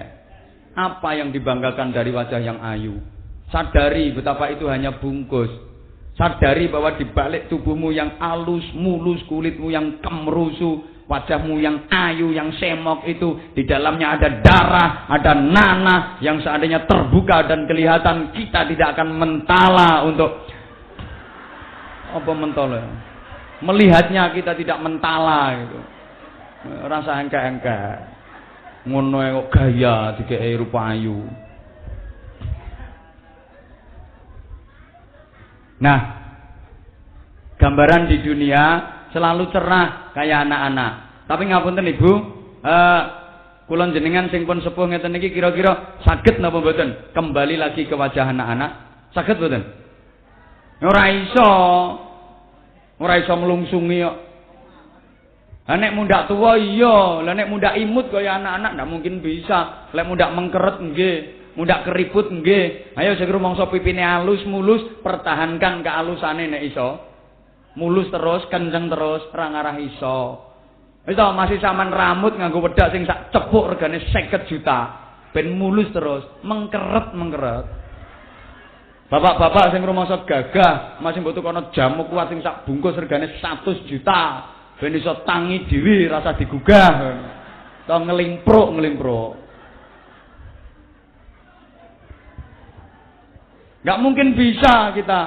Apa yang dibanggakan dari wajah yang ayu? Sadari betapa itu hanya bungkus. Sadari bahwa di balik tubuhmu yang alus, mulus, kulitmu yang kemrusu, wajahmu yang ayu, yang semok itu, di dalamnya ada darah, ada nanah yang seandainya terbuka dan kelihatan, kita tidak akan mentala untuk apa mentala? Melihatnya kita tidak mentala gitu. Rasa engke-engke. Ngono kok gaya dikei rupa ayu. Nah, gambaran di dunia selalu cerah kayak anak-anak. Tapi ngapunten Ibu, kula jenengan sing pun sepuh ngeten niki kira-kira saged napa mboten kembali lagi ke wajah anak-anak? Saged mboten? Ora iso. Ora iso mlungsungi kok. Lah nek mundak tuwa iya, lah nek mundak imut kaya anak-anak ndak mungkin bisa. Lek mundak mengkeret nggih, mundak keriput nggih. Ayo sing rumangsa pipine alus mulus, pertahankan kealusane nek iso. Mulus terus, kenceng terus, ora ngarah iso. Wis to masih sampean rambut nganggo wedak sing sak cepuk regane 50 juta. Ben mulus terus, mengkeret. Bapak-bapak sing rumangsa gagah, masih mbutuh kono jamu kuat sing sak bungkus regane 100 juta. Ben iso tangi dhewe rasa digugah. To ngelimpruk. Enggak mungkin bisa kita.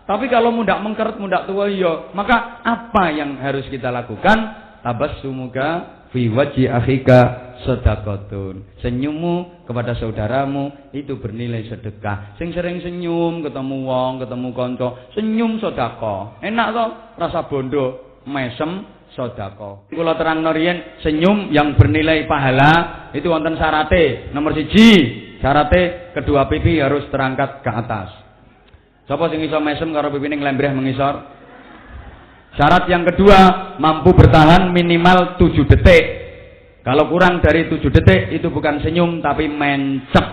Tapi kalau mundak mengkeret, mundak tua iya, maka apa yang harus kita lakukan? Tabassumuka fi wajhi akhika sedekatun. Senyummu kepada saudaramu itu bernilai sedekah. Sing sering senyum ketemu wong, ketemu kanca, senyum sedekah. Enak toh? Rasa bondo, mesem sedekah. Kula terangno riyen senyum yang bernilai pahala itu wonten syarate. Nomor 1, syarate kedua pipi harus terangkat ke atas. Sapa sing iso mesem karo pipine nglembreh mengisor? Syarat yang kedua, mampu bertahan minimal 7 detik. Kalau kurang dari 7 detik itu bukan senyum tapi mencep.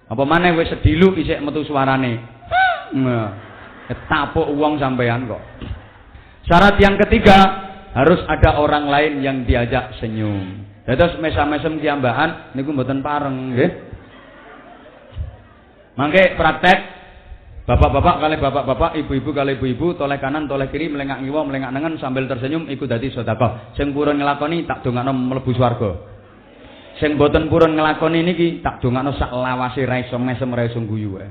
Apa maneh wis sedilu isik metu suarane. Ketapuk wong sampean kok. Syarat yang ketiga, harus ada orang lain yang diajak senyum. Dados mesam-mesem kiambahan niku mboten pareng nggih. Mangke praktek bapak-bapak kali bapak-bapak, ibu-ibu kali ibu-ibu, toleh kanan, toleh kiri, melengak ngiwa, melengak nengen sambil tersenyum iku dadi sedekah. Sing purun nglakoni tak dongakno mlebu swarga. Sing boten purun nglakoni niki tak dongakno sak lawase ra iso mesem ra iso guyu wae.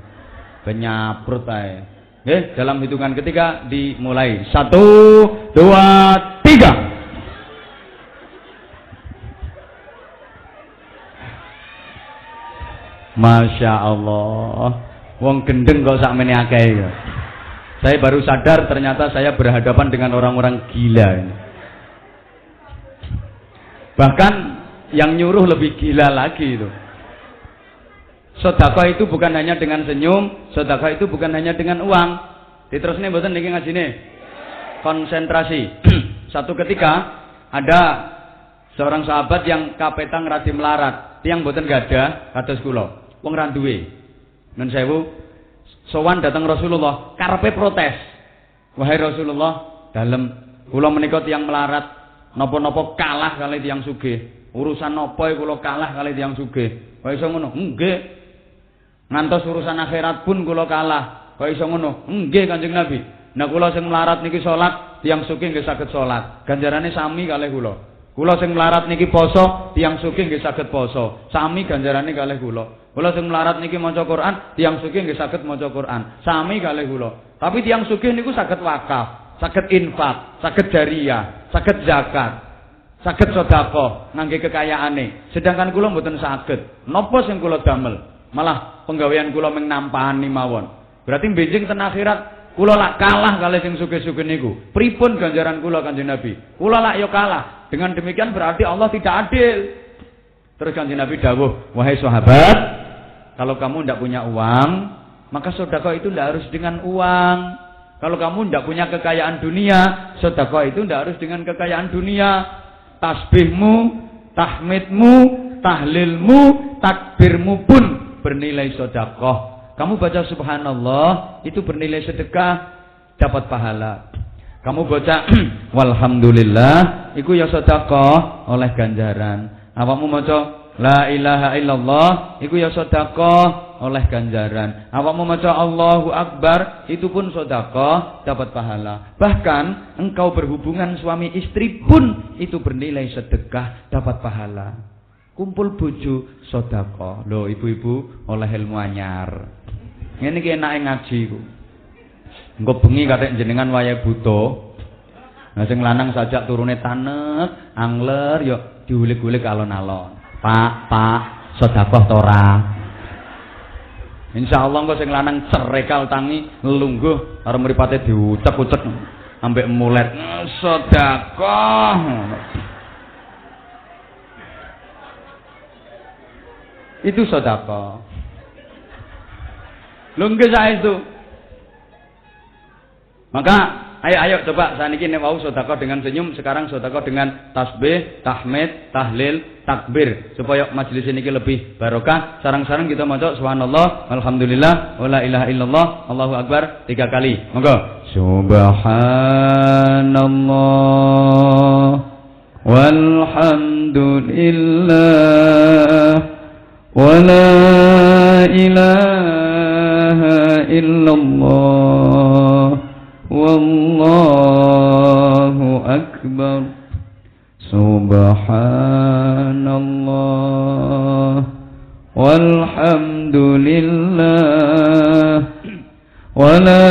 Ben nyaprut ae. Nggih, dalam hitungan ketiga dimulai. 1, 2, 3. Masya Allah. Wong gendeng kok sakmene akeh ya. Saya baru sadar ternyata saya berhadapan dengan orang-orang gila ini. Bahkan yang nyuruh lebih gila lagi itu. Sedekah itu bukan hanya dengan senyum, sedekah itu bukan hanya dengan uang. Diterusne mboten niki ngajine. Konsentrasi. Satu ketika ada seorang sahabat yang kapetang radi melarat, tiyang mboten gadah kados kula. Wong ra duwe. Nun sewu, sowan datang Rasulullah, karepe protes. Wahai Rasulullah, dalem kula menika tiyang melarat, napa-napa kalah kali tiyang sugih. Urusan napa kula kalah kali tiyang sugih. Kok iso ngono? Nggih. Ngantos urusan akhirat pun kula kalah. Kok iso ngono? Nggih Kanjeng Nabi. Nah kula sing melarat niki salat, tiyang sugih nggih saged salat. Ganjarane sami kalih kula. Kula sing melarat niki poso, tiyang sugih nggih saged poso. Sami ganjarane kalih kula. Kula sing melarat niki maca Quran, tiyang sugih nggih saged maca Quran. Sami kalih kula. Tapi tiyang sugih niku saged wakaf, saged infak, saged jariyah, saged zakat, saged sedekah ngangge kekayaane. Sedangkan kula mboten saged. Napa sing kula damel? Malah penggawean kula mung nampani mawon. Berarti benjing ten akhirat kula lak kalah kalih sing sugih-sugih niku. Pripun ganjaran kula Kanjeng Nabi? Kula lak yo kalah. Dengan demikian berarti Allah tidak adil. Terus Kanjeng Nabi dawuh, wahai sahabat, kalau kamu tidak punya uang, maka sedekah itu tidak harus dengan uang. Kalau kamu tidak punya kekayaan dunia, sedekah itu tidak harus dengan kekayaan dunia. Tasbihmu, tahmidmu, tahlilmu, takbirmu pun bernilai sedekah. Kamu baca subhanallah, itu bernilai sedekah, dapat pahala. Kamu baca walhamdulillah, iku ya sedekah oleh ganjaran. Awakmu maca la ilaha illallah, iku ya sedekah oleh ganjaran. Awakmu maca Allahu akbar, itu pun sedekah, dapat pahala. Bahkan engkau berhubungan suami istri pun itu bernilai sedekah, dapat pahala. Kumpul bojo sedekah. Lho ibu-ibu oleh ilmu anyar. Ngene iki enake ngaji ku. Engko bengi kathek jenengan wayahe buta. Nah sing lanang sajak turune tanek, angler yo diulik-ulik alon-alon. Pak, sedekah to ora? Insyaallah engko sing lanang cerekal tangi lungguh karo mripate diucek-ucek ambek mulet sedekah. Itu sedekah. Lungguh saestu. Maka ayo coba saniki nek wau sedekah dengan senyum, sekarang sedekah dengan tasbih, tahmid, tahlil, takbir supaya majelis ini lebih barokah. Sarang-sarang kita maca subhanallah, alhamdulillah, wala ilaha illallah, Allahu akbar 3 kali. Monggo. Subhanallah walhamdulillah wala ilaha illallah wallahu akbar. Subhanallah walhamdulillah wala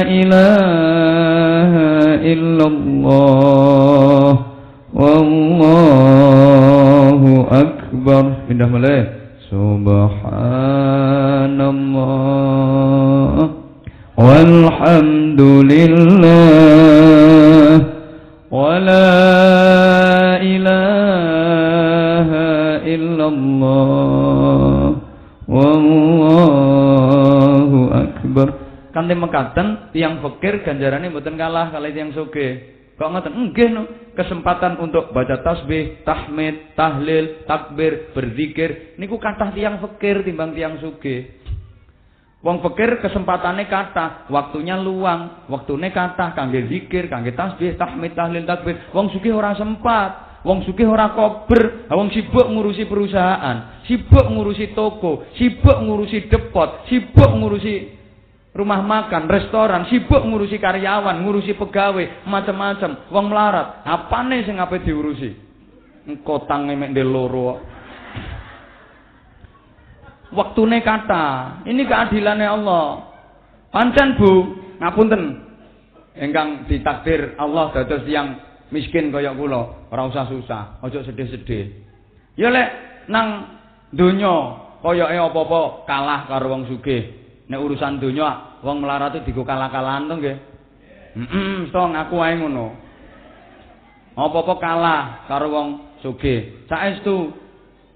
ilaha illallah wallahu akbar. Pindah malih. Subhanallah walhamdulillah wala ilaha illallah wallahu akbar. Kanthi mekaten tiyang fakir ganjarane mboten kalah kalih tiyang sugih. Kok ngoten? Nggih no. Kesempatan untuk baca tasbih, tahmid, tahlil, takbir, berzikir niku kathah tiyang fakir timbang tiyang sugih. Wong fakir kesempatane kathah, waktunya luang, waktune kathah kangge zikir, kangge tasbih, tahmid, tahlil, takbir. Wong sugih ora sempat, wong sugih ora kober, wong sibuk ngurusi perusahaan, sibuk ngurusi toko, sibuk ngurusi depot, sibuk ngurusi rumah makan, restoran, sibuk ngurusi karyawan, ngurusi pegawai, macam-macam. Wong melarat, apane sing ape diurusi? Engko tange mek ndek loro. Waktune kata, ini keadilannya Allah. Pancen Bu, ngapunten, ingkang ditakdir Allah dados tiyang miskin kaya kula, ora usah susah, aja sedih-sedih. Ya lek nang donya kayake apa-apa kalah karo wong sugih. Nek urusan donya wong melarat itu digo kalah-kalahan to nggih. Stong aku ae ngono. Apa-apa kalah karo wong sugih. Saestu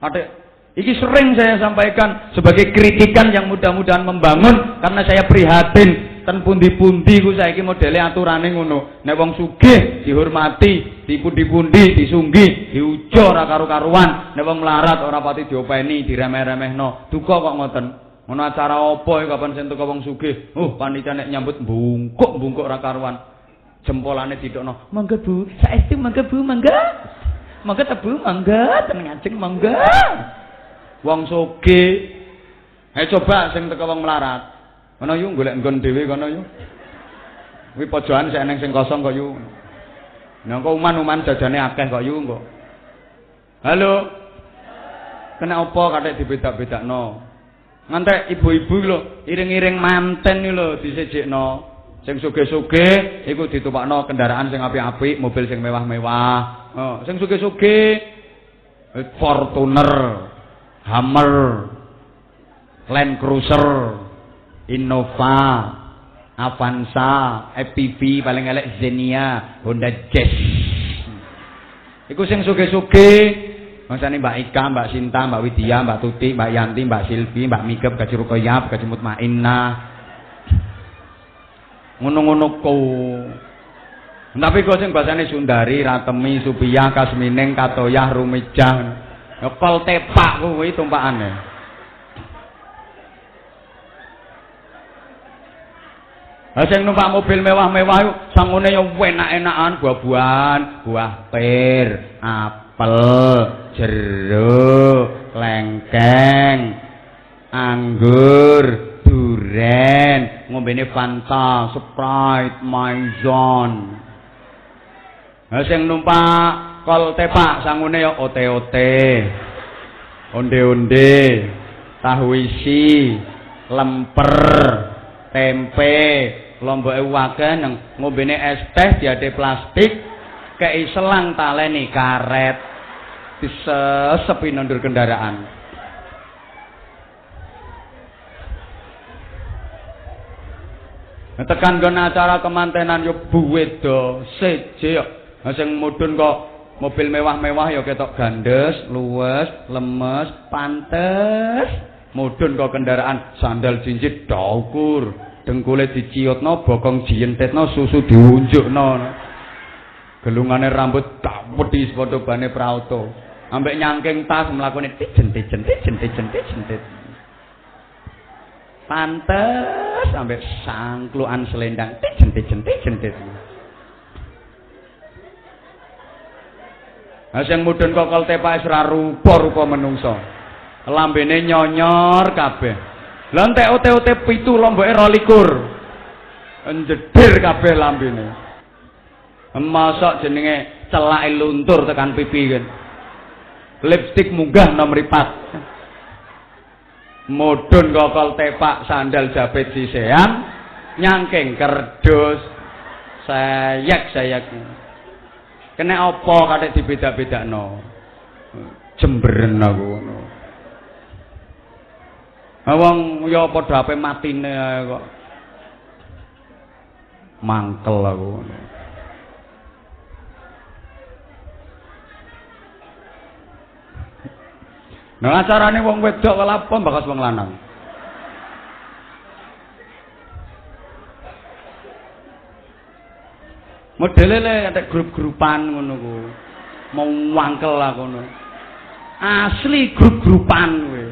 atik. Iki sering saya sampaikan sebagai kritikan yang mudah-mudahan membangun karena saya prihatin ten pundi-pundi ku saiki modele aturane ngono. Nek wong sugih dihormati, dipundi-pundi, disunggi, diuja ora karo-karuan. Nek wong melarat ora pati diopeni, diremeh-remehno. Duka kok ngoten. Ngono acara apa iki kapan sing teko wong sugih? Panitia nek nyambut bungkuk-bungkuk ora karuan. Jempolane didokno. Mangga Bu, saestu mangga Bu, mangga. Mangga ta Bu, mangga, ten ngajeng mangga. Wong sugih. Coba sing teko wong melarat. Kono yu golek nggon dhewe kono yu. Kuwi pojokan sik eneng sing kosong kok yu. Nah kok uman-uman jajane akeh kok yu kok. Halo. Kena apa kathek dibedak-bedakno? Ngantek ibu-ibu lho, iring-iring manten iki lho disejekno. Sing sugih-sugih iku ditumpakno kendaraan sing apik-apik, mobil sing mewah-mewah. Sing sugih-sugih Fortuner, Hummer, Land Cruiser, Innova, Avanza, EPV paling elek Xenia, Honda Jazz. Iku sing sugih-sugih. Maksane Mbak Ika, Mbak Sinta, Mbak Widya, Mbak Tuti, Mbak Yanti, Mbak Silvi, Mbak Migep, Gaji Rukoyap, Gaji Mutmainnah. Ngono-ngono ku. Tapi kok sing basane Sundari, Ratemi, Supiyah, Kasmining, Katoyah, Rumijah. Ya kol tepak kuwi tumpakane. Lah sing numpak mobil mewah-mewah iku sangune ya enak-enakan buah-buahan, buah pir, apel, jeruk, lengkeng, anggur, duren, ngombene Fanta, Sprite, Maison. Lah sing numpak kol tepak sangune ya ote-ote, onde-onde, tahu isi, lemper, tempe, lomboke akeh nang ngombene es teh diade plastik, kei selang taleni karet, disesepi nondur kendaraan. Tekan nggon acara kemantenan yo buwedo seje yo. Sing mudhun kok mobil mewah-mewah ya ketok gandes, luwes, lemes, pantes. Mudhun kok kendaraan sandal cincit daukur, dengkule diciutno, bokong dientetno, susu diunjukno. Gelungane rambut tak wedi padha bane prauto. Ambek nyangking tas mlakune jentit. Pantes sampai sangkluan selendang jentit. Nah sing mudhun kokol tepak wis ora rupa-rupa menungso. Lambene nyonyor kabeh. Lah entek ote-ote 7 lomboke 22. Njedir kabeh lambene. Mosok jenenge celake luntur tekan pipi kan. Lipstik munggah nomor 4. Mudhun kokol tepak sandal jabit sisean nyangking kerdus sayek kena apa katik dibeda-bedakno jemberen aku ngono wong ya padha ape matine kok mangkel aku ngono. Nah acarane wong wedok kelapon bakas wong lanang. Modele le ada grup-grupan ngono ku. Mau wangkel lah ngono. Asli grup-grupan kowe.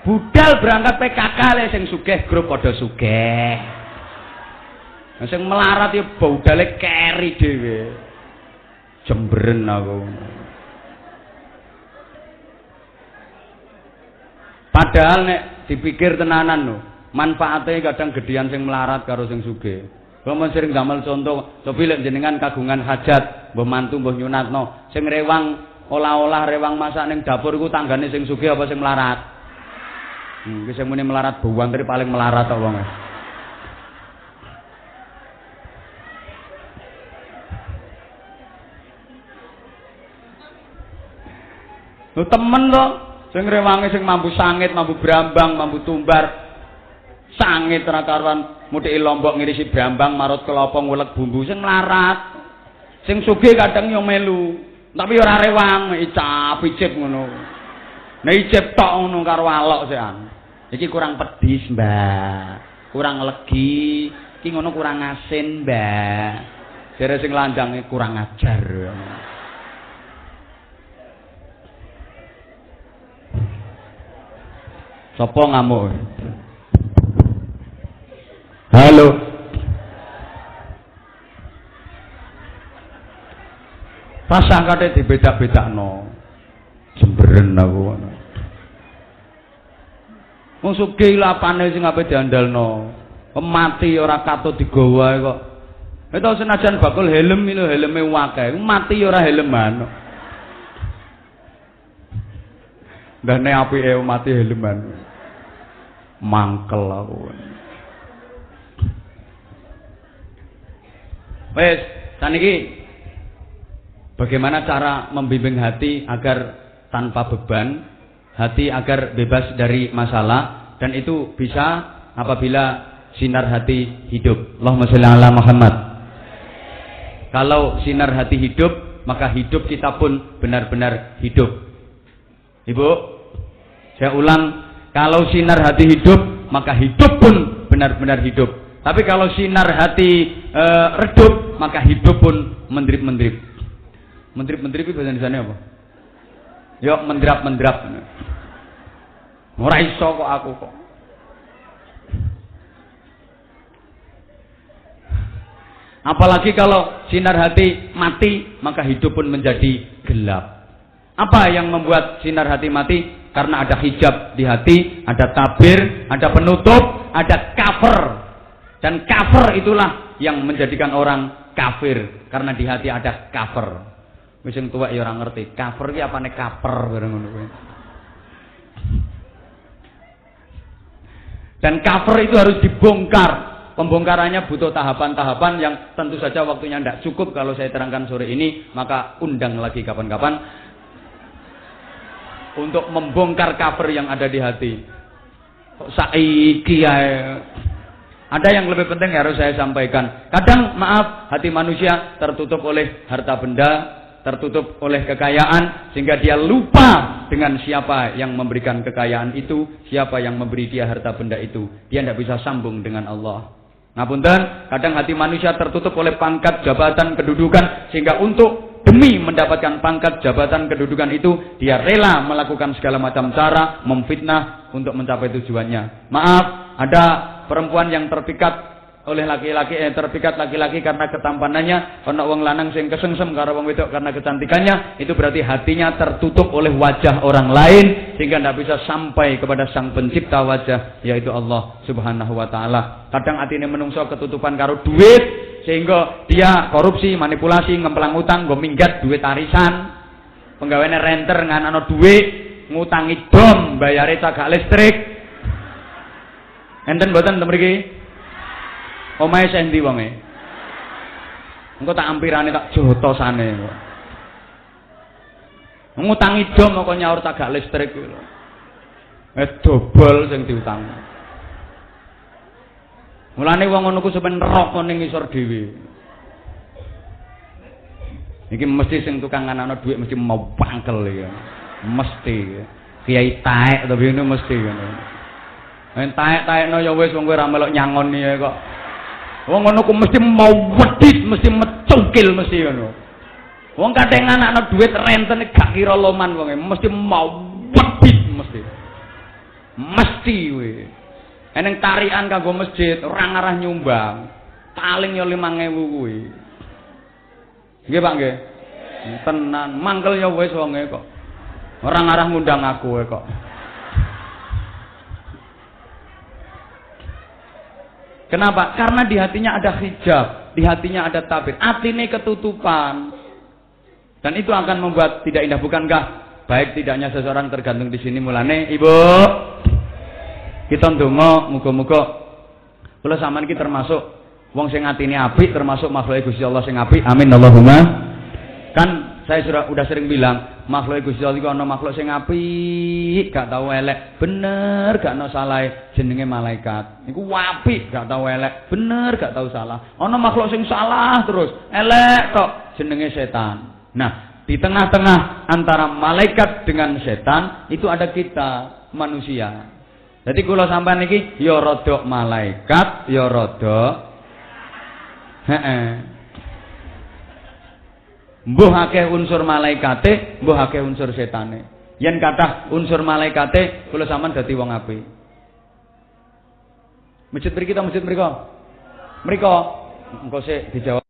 Budal berangkat PKK le sing sugih grup padha sugih. Nah sing melarat ya budale keri dhewe. Jemberen aku. Padahal nek dipikir tenanan lho, manfaatnya kadang gedean sing melarat karo sing sugih. Kalau sering damel contoh, cobi lek jenengan kagungan hajat, mbah mantu mbah nyunatno, sing rewang olah-olah rewang masak ning dapur iku tanggane sing sugih apa sing melarat? Iki sing muni melarat buwantri paling melarat kok wong. Lho temen kok sing rewange sing mampu sangit, mampu brambang, mampu tumbar. Sangit ora karuan muthiki lombok ngirisi brambang marut kelapa ngulek bumbu sing melarat. Sing sugih kadang yo melu, tapi ora rewang, icap-icip ngono. Nek icip tok ngono karo alok sekan. Iki kurang pedis, Mbak. Kurang legi, iki ngono kurang asin, Mbak. Jare sing landange kurang ajar. Sopo ngamuk? Halo. Pasang kate dibeda-bedakno. Jemberen aku ngono. Wong sugih lapane sing ape diandalno. Mati ora katut digawa kok. Itu senajan bakul helm lho helme akeh. Mati ora helman. Dane apike mati helman. Mangkel aku. Wes, saniki bagaimana cara membimbing hati agar tanpa beban, hati agar bebas dari masalah, dan itu bisa apabila sinar hati hidup. Allahumma sholli ala Muhammad. Kalau sinar hati hidup, maka hidup kita pun benar-benar hidup. Ibu, saya ulang. Kalau sinar hati hidup, maka hidup pun benar-benar hidup. Tapi kalau sinar hati redup, maka hidup pun mendrip-mendrip. Mendrip-mendrip itu bahasa Indonesia apa? Yuk, mendrap-mendrap. Ora iso kok aku kok. Apalagi kalau sinar hati mati, maka hidup pun menjadi gelap. Apa yang membuat sinar hati mati? Karena ada hijab di hati, ada tabir, ada penutup, ada cover. Dan cover itulah yang menjadikan orang kafir. Karena di hati ada cover. Wis sing tuwek ya ora ngerti. Cover ki apane cover bareng ngono kuwi. Dan cover itu harus dibongkar. Pembongkarannya butuh tahapan-tahapan yang tentu saja waktunya tidak cukup kalau saya terangkan sore ini. Maka undang lagi kapan-kapan untuk membongkar cover yang ada di hati. Kok saiki ae Ada yang lebih penting yang harus saya sampaikan. Kadang maaf, hati manusia tertutup oleh harta benda, tertutup oleh kekayaan, sehingga dia lupa dengan siapa yang memberikan kekayaan itu, siapa yang memberi dia harta benda itu. Dia tidak bisa sambung dengan Allah. Ngapunten, kadang hati manusia tertutup oleh pangkat, jabatan, kedudukan, sehingga untuk demi mendapatkan pangkat, jabatan, kedudukan itu, dia rela melakukan segala macam cara, memfitnah untuk mencapai tujuannya. Maaf, ada perempuan yang terpikat oleh laki-laki, terpikat laki-laki karena ketampanannya, ana wong lanang sing kesengsem karo wong wedok karena kecantikannya, itu berarti hatinya tertutup oleh wajah orang lain sehingga tidak bisa sampai kepada sang pencipta wajah, yaitu Allah Subhanahu wa taala. Kadang atine menungso ketutupan karo duit sehingga dia korupsi, manipulasi, ngemplang utang, nggo minggat duit arisan, penggaweane renter nganano duit, ngutangi dom, bayare cagak listrik. Enten mboten ten mriki? Omahe sendi wonge. Engko tak ampirane tak jotosane kok. Ngutangi dom kok nyaur cagak listrik kuwi lho. Dobol sing diutang. Mulane wong ngono ku sampeyan neraka ning ngisor dhewe. Iki mesti sing tukang nganakno dhuwit mesti mau pangkel iki. Mesti. Kiai taek to bene mesti ngono. Yen taek-taekno ya wis wong kowe ora melok nyangoni kok. Wong ngono ku mesti mau wedhit, mesti mecungkil mesti ngono. Wong kadang anakno duit renten gak kira loman wonge, mesti mau wedhit mesti. Mesti kowe. Eneng tarikan kanggo masjid, ora ngarah nyumbang. Paling yo 5.000 kuwi. Nggih Pak nggih. Tenan, mangkel ya wis wonge kok. Ora ngarah ngundang aku kok. Kenapa? Karena di hatinya ada hijab, di hatinya ada tabir, atine ketutupan. Dan itu akan membuat tidak indah, bukankah? Baik tidaknya seseorang tergantung di sini. Mulane, Ibu, kita ndonga muga-muga kula sampean iki termasuk wong sing atine apik, termasuk makhluk Gusti Allah sing apik. Amin Allahumma. Kan saya sudah sering bilang, makhluk Gusti Allah iku ana makhluk sing apik, gak tau elek, bener gak ana salah, jenenge malaikat. Iku apik, gak tau elek, bener gak tau salah. Ana makhluk sing salah terus, elek tok, jenenge setan. Nah, di tengah-tengah antara malaikat dengan setan itu ada kita, manusia. Jadi kula sampean iki ya rada malaikat, ya rada mbuh akeh unsur malaikate, mbuh akeh unsur setane. Yen kathah unsur malaikate, kula sampean dadi wong apik. Masjid mriki ta masjid mriko? Mriko. Engko sik dijawab.